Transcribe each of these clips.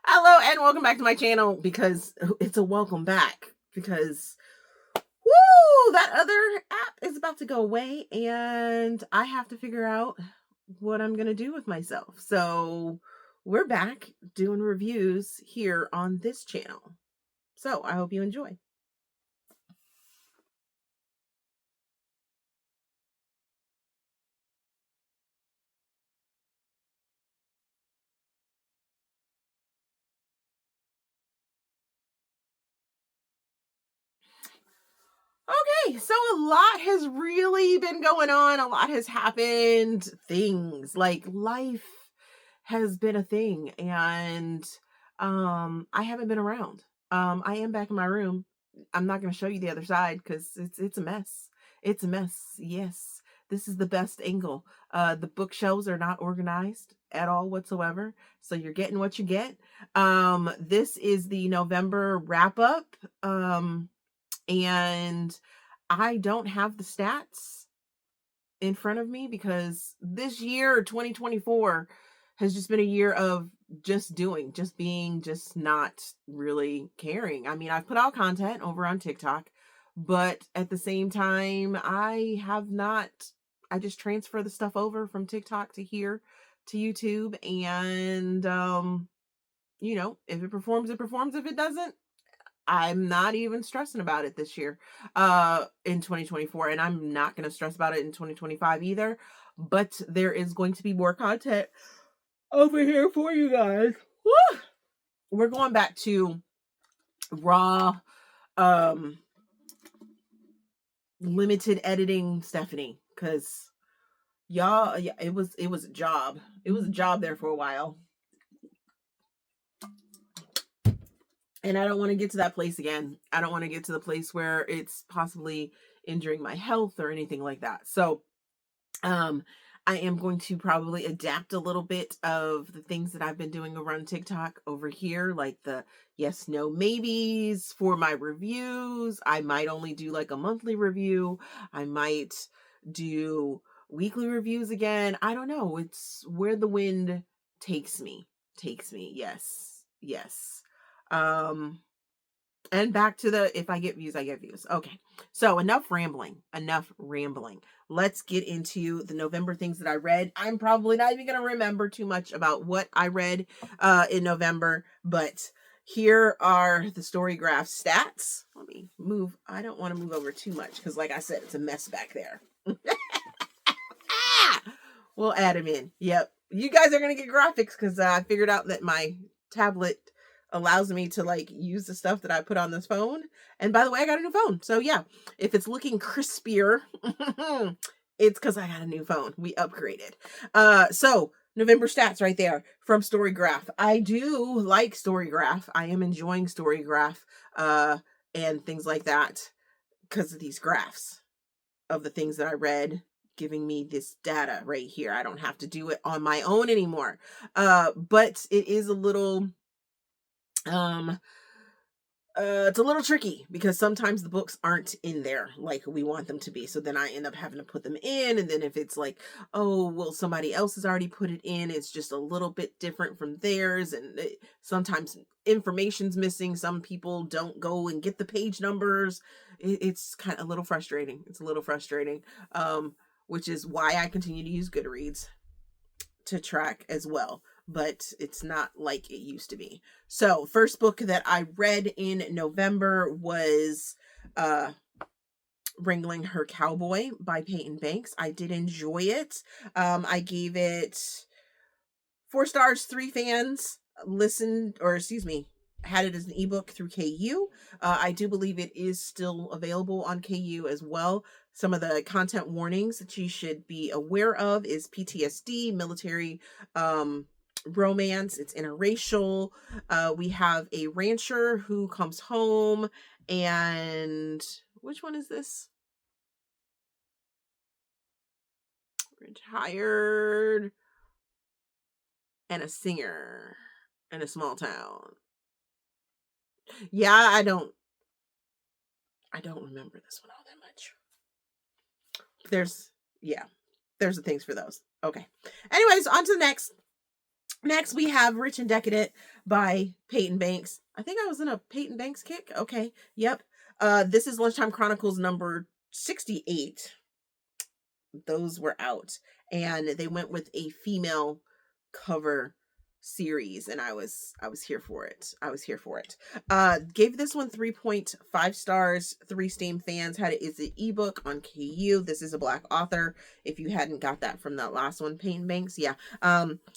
Hello and welcome back to my channel because it's a welcome back because woo, that other app is about to go away and I have to figure out what I'm going to do with myself. So we're back doing reviews here on this channel. So I hope you enjoy. Okay, so a lot has really been going on. A lot has happened. Things like life has been a thing, and I haven't been around. I am back in my room. I'm not going to show you the other side because it's a mess. It's a mess. Yes, this is the best angle. The bookshelves are not organized at all whatsoever, so you're getting what you get. This is the November wrap up. And I don't have the stats in front of me because this year, 2024, has just been a year of just doing, just being, just not really caring. I mean, I've put out content over on TikTok, but at the same time, I have not, I just transfer the stuff over from TikTok to here to YouTube. And, if it performs, it performs. If it doesn't, I'm not even stressing about it this year, in 2024, and I'm not going to stress about it in 2025 either. But there is going to be more content over here for you guys. Woo! We're going back to raw, um, limited editing Stephanie, because y'all, yeah, it was a job. It was a job there for a while, and I don't want to get to that place again. I don't want to get to the place where it's possibly injuring my health or anything like that. So um I am going to probably adapt a little bit of the things that I've been doing over on TikTok over here, like the yes, no, maybes for my reviews. I might only do like a monthly review. I might do weekly reviews again. I don't know. It's where the wind takes me. Takes me. Yes. Yes. Um and back to the if I get views, I get views. Okay. So enough rambling. Enough rambling. Let's get into the November things that I read. I'm probably not even going to remember too much about what I read in November, but here are the Storygraph stats. Let me move. I don't want to move over too much because, like I said, it's a mess back there. Ah! We'll add them in. Yep. You guys are going to get graphics because I figured out that my tablet allows me to like use the stuff that I put on this phone. And by the way, I got a new phone. So yeah, if it's looking crispier, it's because I got a new phone. We upgraded. So November stats right there from Storygraph. I do like Storygraph. I am enjoying Storygraph and things like that because of these graphs of the things that I read, giving me this data right here. I don't have to do it on my own anymore. But it is a little um it's a little tricky because sometimes the books aren't in there like we want them to be. So then I end up having to put them in. And then if it's like, oh, well, somebody else has already put it in, it's just a little bit different from theirs. And sometimes information's missing. Some people don't go and get the page numbers. It's kind of a little frustrating. It's a little frustrating, which is why I continue to use Goodreads to track as well, but it's not like it used to be. So, first book that I read in November was Wrangling Her Cowboy by Peyton Banks. I did enjoy it. I gave it 4 stars, 3 fans. Listened, or excuse me, had it as an ebook through KU. I do believe it is still available on KU as well. Some of the content warnings that you should be aware of is PTSD, military romance, it's interracial. We have a rancher who comes home, and which one is this? Retired and a singer in a small town. Yeah, I don't remember this one all that much. There's yeah, there's the things for those. Okay. Anyways, on to the next. Next, we have Rich and Decadent by Peyton Banks. I think I was in a Peyton Banks kick. Okay. Yep. This is Lunchtime Chronicles number 68. Those were out. And they went with a female cover series, and I was here for it. I was here for it. Gave this one 3.5 stars. 3 Steam fans had it. It's an ebook on KU. This is a Black author. If you hadn't got that from that last one, Payne Banks, yeah.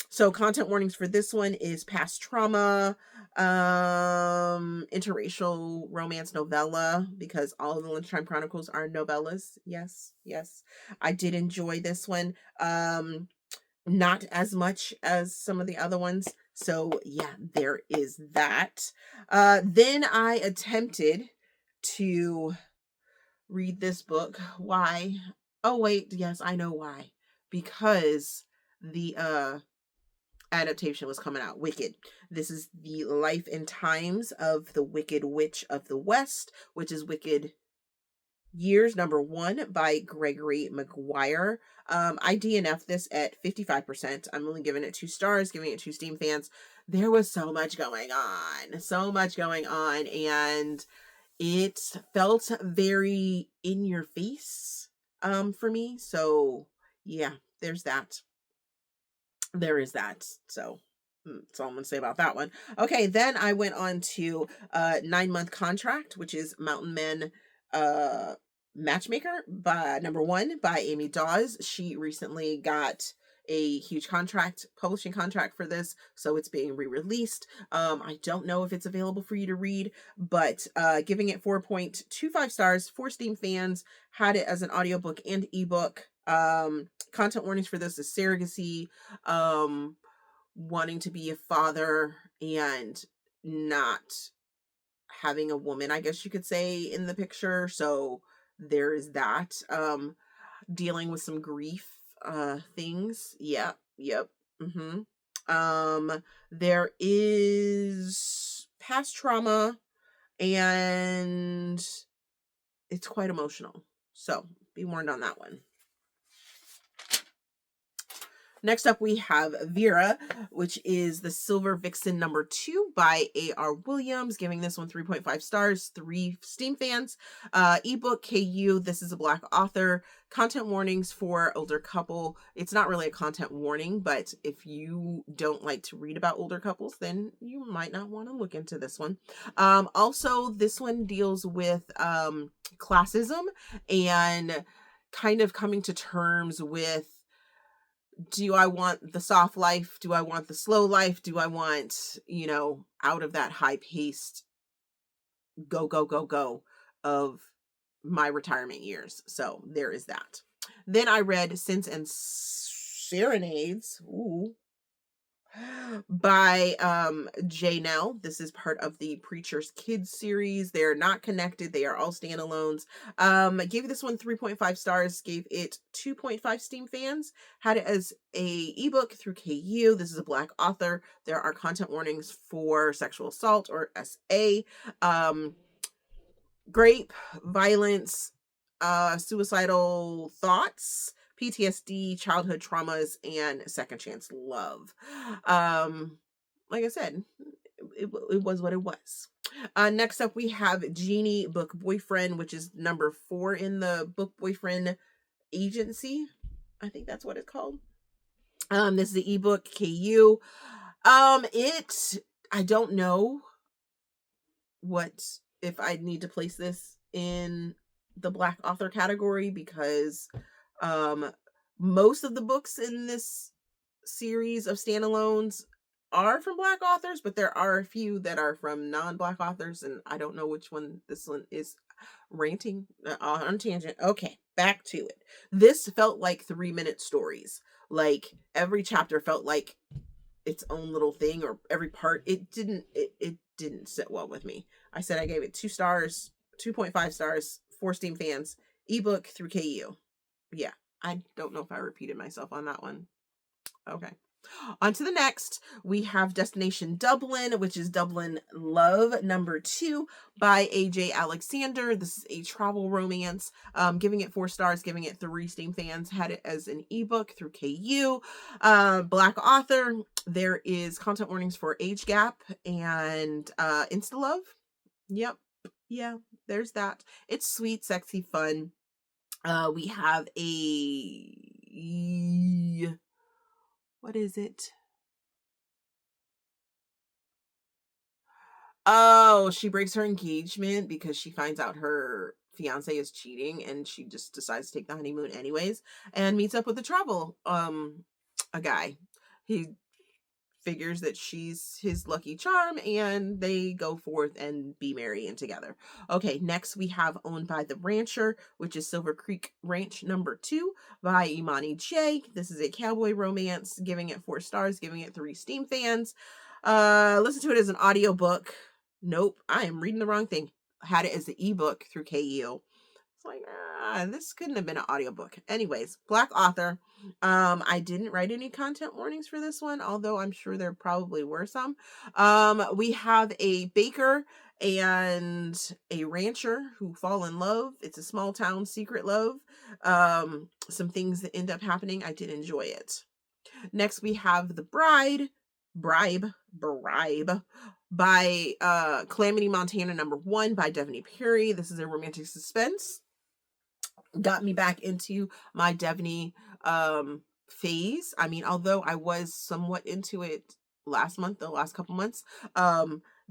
So content warnings for this one is past trauma, interracial romance novella, because all of the Lunchtime Chronicles are novellas. Yes, yes. I did enjoy this one. Not as much as some of the other ones. So yeah, there is that. Then I attempted to read this book. Why? Oh wait, yes, I know why. Because the adaptation was coming out, Wicked. This is the life and times of the Wicked Witch of the West, which is Wicked Years #1 by Gregory Maguire. I DNF this at 55%. I'm only giving it 2 stars, giving it 2 Steam fans. There was so much going on. So much going on. And it felt very in your face for me. So yeah, there's that. There is that. So that's all I'm gonna say about that one. Okay, then I went on to 9-month contract, which is Mountain Men Matchmaker by #1 by Amy Dawes. She recently got a huge publishing contract for this, so it's being re-released. I don't know if it's available for you to read, but giving it 4.25 stars for Steam fans. Had it as an audiobook and ebook. Content warnings for this is surrogacy, wanting to be a father, and not having a woman, I guess you could say, in the picture. So there is that. Dealing with some grief things. Yeah, yep. There is past trauma, and it's quite emotional. So be warned on that one. Next up, we have Vera, which is the Silver Vixen #2 by A.R. Williams, giving this one 3.5 stars, 3 Steam fans. Ebook KU, this is a Black author. Content warnings for older couple. It's not really a content warning, but if you don't like to read about older couples, then you might not want to look into this one. Also, this one deals with classism and kind of coming to terms with, do I want the soft life? Do I want the slow life? Do I want, out of that high paced go, go, go, go of my retirement years? So there is that. Then I read Scents and Serenades. Ooh. By Janelle. This is part of the Preacher's Kids series. They're not connected. They are all standalones. Gave this one 3.5 stars. Gave it 2.5 Steam fans. Had it as a ebook through KU. This is a Black author. There are content warnings for sexual assault or SA. Grape, violence, suicidal thoughts, PTSD, childhood traumas, and second chance love. Like I said, it was what it was. Next up, we have Genie Book Boyfriend, which is #4 in the Book Boyfriend agency. I think that's what it's called. This is the ebook KU. I don't know if I need to place this in the Black author category, because most of the books in this series of standalones are from Black authors, but there are a few that are from non-Black authors, and I don't know which one this one is. Ranting on tangent. Okay, back to it. This felt like 3-minute stories. Like every chapter felt like its own little thing, or every part. It didn't sit well with me. I said I gave it 2 stars, 2.5 stars, 4 Steam fans, ebook through KU. Yeah, I don't know if I repeated myself on that one. Okay. On to the next, we have Destination Dublin, which is Dublin Love #2 by AJ Alexander. This is a travel romance. Giving it 4 stars, giving it 3 Steam fans. Had it as an ebook through KU. Black author. There is content warnings for age gap and insta love. Yep. Yeah, there's that. It's sweet, sexy, fun. We have a, what is it? Oh, she breaks her engagement because she finds out her fiance is cheating, and she just decides to take the honeymoon anyways, and meets up with a guy. He figures that she's his lucky charm, and they go forth and be merry and together. Okay, next we have Owned by the Rancher, which is Silver Creek Ranch #2 by Imani J. This is a cowboy romance, giving it 4 stars, giving it 3 Steam fans. Listen to it as an audiobook. Nope, I am reading the wrong thing. Had it as an ebook through KU. It's like, this couldn't have been an audiobook. Anyways, Black author. I didn't write any content warnings for this one, although I'm sure there probably were some. We have a baker and a rancher who fall in love. It's a small town secret love. Some things that end up happening. I did enjoy it. Next, we have The Bribe by Calamity Montana #1 by Devaney Perry. This is a romantic suspense. Got me back into my Devaney phase. I mean, although I was somewhat into it the last couple months,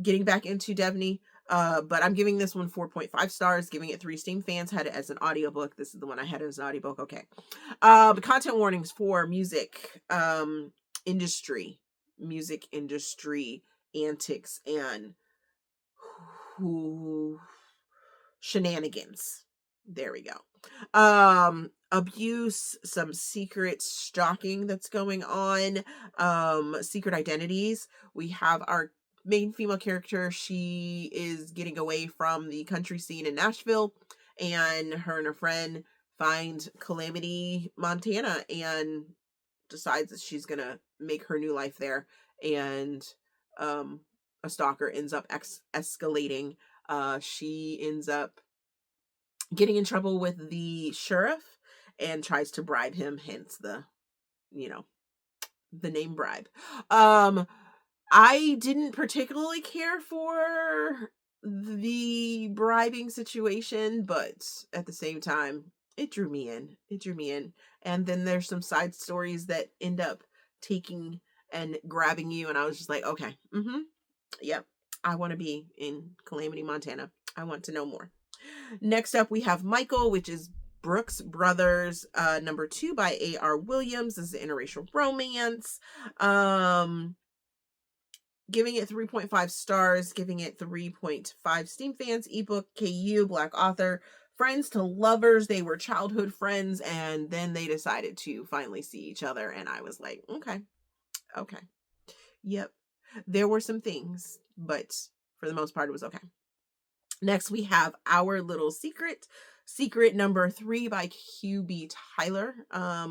getting back into Devaney. But I'm giving this one 4.5 stars, giving it 3 Steam fans. Had it as an audiobook. This is the one I had as an audiobook. Okay. Content warnings for industry, music industry antics and shenanigans. There we go. Abuse, some secret stalking that's going on, secret identities. We have our main female character. She is getting away from the country scene in Nashville, and her friend find Calamity, Montana, and decides that she's gonna make her new life there. And a stalker ends up escalating. She ends up getting in trouble with the sheriff and tries to bribe him, hence the name Bribe. I didn't particularly care for the bribing situation, but at the same time, it drew me in. And then there's some side stories that end up taking and grabbing you, and I was just like, okay, yep, I want to be in Calamity, Montana. I want to know more. Next up, we have Michael, which is Brooks Brothers, #2 by A.R. Williams. This is an interracial romance. Giving it 3.5 stars, giving it 3.5 Steam fans. Ebook, KU, Black author. Friends to lovers. They were childhood friends, and then they decided to finally see each other. And I was like, okay. Yep. There were some things, but for the most part, it was okay. Next, we have Our Little Secret #3 by QB Tyler.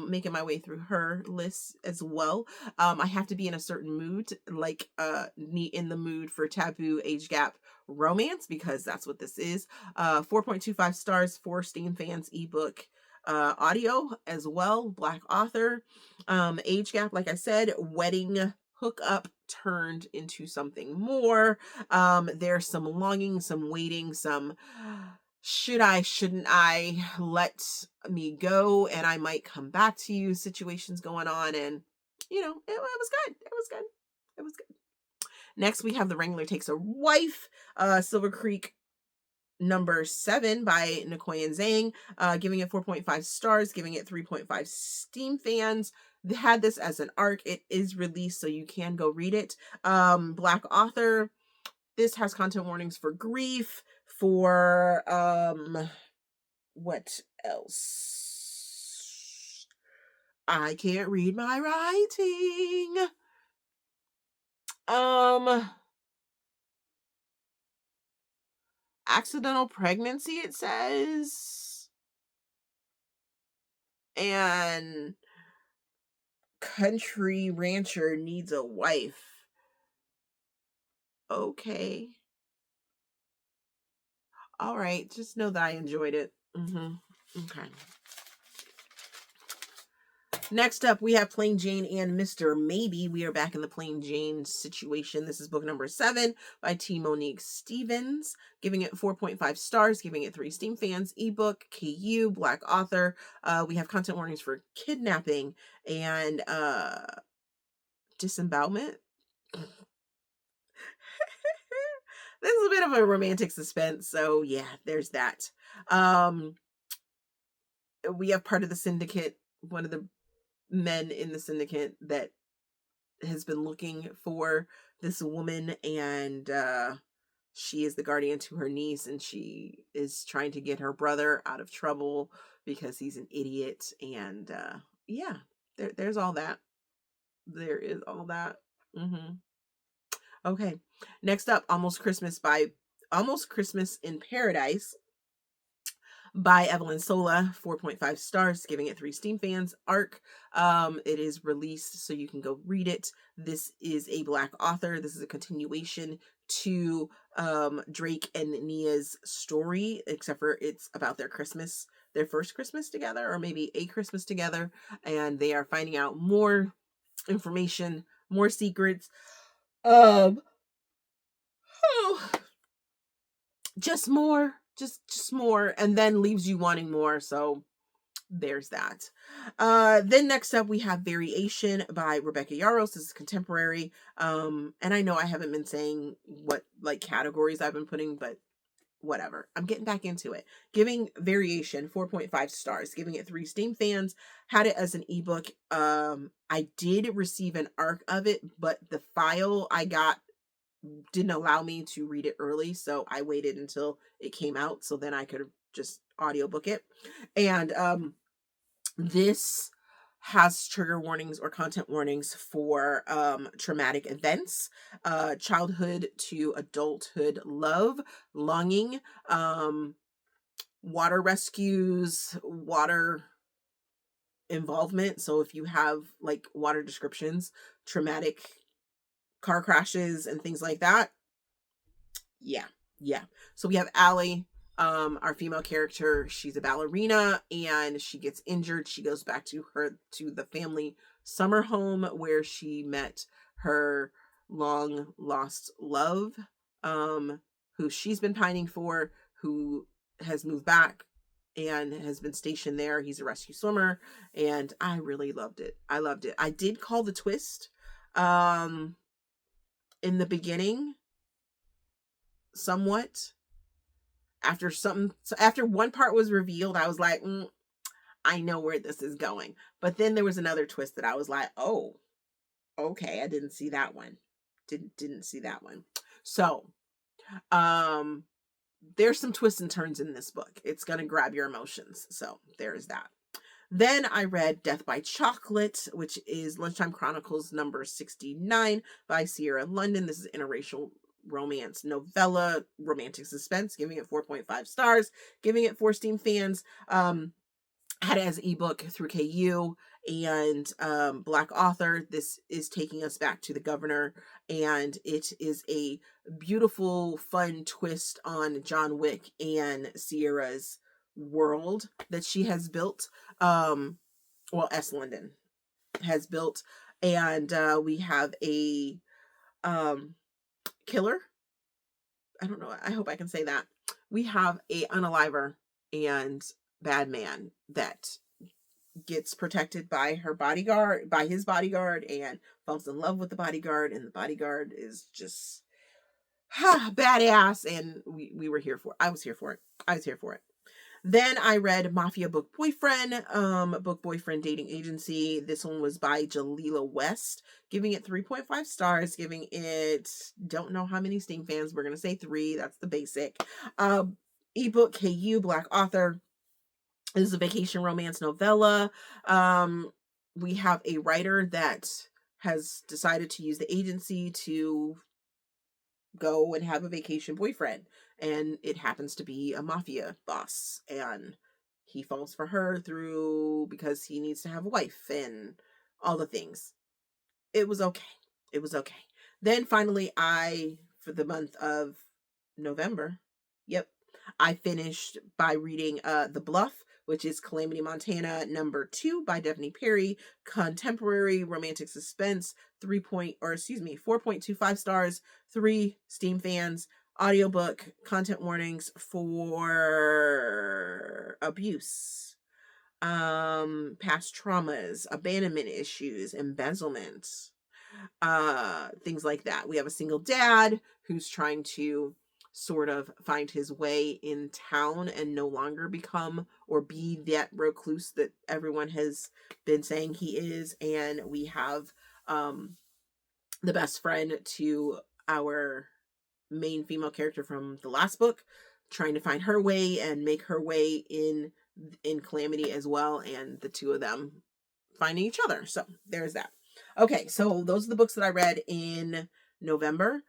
Making my way through her list as well. I have to be in a certain mood, like in the mood for taboo age gap romance, because that's what this is. 4.25 stars, 4 Steam fans. Ebook, audio as well. Black author. Age gap, like I said, wedding hookup turned into something more. There's some longing, some waiting, some shouldn't I let me go and I might come back to you situations going on. And it was good. It was good. Next, we have The Wrangler Takes a Wife, Silver Creek #7 by Nicoyan Zhang, giving it 4.5 stars, giving it 3.5 Steam fans. They had this as an arc. It is released, so you can go read it. Black author. This has content warnings for grief, for what else? I can't read my writing. Accidental pregnancy, it says. And country rancher needs a wife. Okay. All right. Just know that I enjoyed it. Okay. Next up, we have Plain Jane and Mr. Maybe. We are back in the Plain Jane situation. This is book number 7 by T. Monique Stevens, giving it 4.5 stars, giving it 3 Steam fans. Ebook, KU, Black author. We have content warnings for kidnapping and disembowelment. This is a bit of a romantic suspense, so yeah, there's that. We have part of the syndicate, one of the men in the syndicate that has been looking for this woman, and she is the guardian to her niece, and she is trying to get her brother out of trouble because he's an idiot. And yeah, there's all that. There is all that. Okay, next up, Almost Christmas in Paradise by Evelyn Sola, 4.5 stars, giving it 3 Steam fans. Arc, it is released, so you can go read it. This is a Black author. This is a continuation to Drake and Nia's story, except for it's about their first Christmas together, or maybe a Christmas together, and they are finding out more information, more secrets. Oh, just more, just more, and then leaves you wanting more. So there's that. Then next up we have Variation by Rebecca Yarros. This is contemporary. And I know I haven't been saying what like categories I've been putting, but whatever. I'm getting back into it. Giving Variation 4.5 stars, giving it 3 Steam fans. Had it as an ebook. I did receive an arc of it, but the file I got didn't allow me to read it early, so I waited until it came out so then I could just audiobook it. And this has trigger warnings or content warnings for traumatic events, childhood to adulthood love, longing, water rescues, water involvement. So if you have like water descriptions, traumatic car crashes and things like that. Yeah. So we have Allie, our female character. She's a ballerina and she gets injured. She goes back to the family summer home where she met her long lost love, who she's been pining for, who has moved back and has been stationed there. He's a rescue swimmer, and I really loved it. I did call the twist in the beginning somewhat. After one part was revealed, I was like, I know where this is going. But then there was another twist that I was like, oh, okay, I didn't see that one. Didn't see that one. So, there's some twists and turns in this book. It's gonna grab your emotions. So there's that. Then I read Death by Chocolate, which is Lunchtime Chronicles number 69 by Sierra London. This is interracial romance novella, romantic suspense, giving it 4.5 stars, giving it 4 Steam fans. Had it as ebook through KU and Black author. This is taking us back to the governor, and it is a beautiful, fun twist on John Wick and Sierra's world that she has built. S. London has built, and we have a killer. I don't know. I hope I can say that. We have a unaliver and bad man that gets protected by his bodyguard, and falls in love with the bodyguard, and the bodyguard is just badass, and we were here for it. I was here for it. Then I read Mafia Book Boyfriend Dating Agency. This one was by Jalila West, giving it 3.5 stars, giving it, don't know how many Steam fans, we're going to say 3, that's the basic. Ebook, KU, Black author. This is a vacation romance novella. We have a writer that has decided to use the agency to go and have a vacation boyfriend, and it happens to be a mafia boss, and he falls for her because he needs to have a wife and all the things. It was okay. It was okay. Then finally, for the month of November, yep, I finished by reading The Bluff, which is Calamity Montana #2 by Daphne Perry, contemporary romantic suspense, 4.25 stars, 3 Steam fans, audiobook, content warnings for abuse, past traumas, abandonment issues, embezzlement, things like that. We have a single dad who's trying to sort of find his way in town and no longer become or be that recluse that everyone has been saying he is. And we have the best friend to our main female character from the last book trying to find her way and make her way in Calamity as well, and the two of them finding each other. So there's that. Okay, so those are the books that I read in November.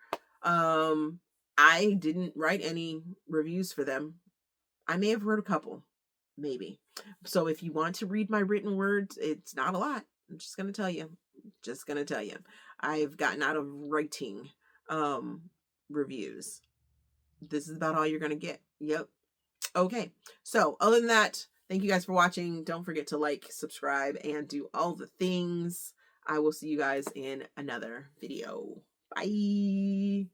I didn't write any reviews for them. I may have wrote a couple, maybe. So if you want to read my written words, it's not a lot. I'm just gonna tell you. Just gonna tell you. I've gotten out of writing reviews. This is about all you're gonna get. Yep. Okay. So other than that, thank you guys for watching. Don't forget to like, subscribe, and do all the things. I will see you guys in another video. Bye.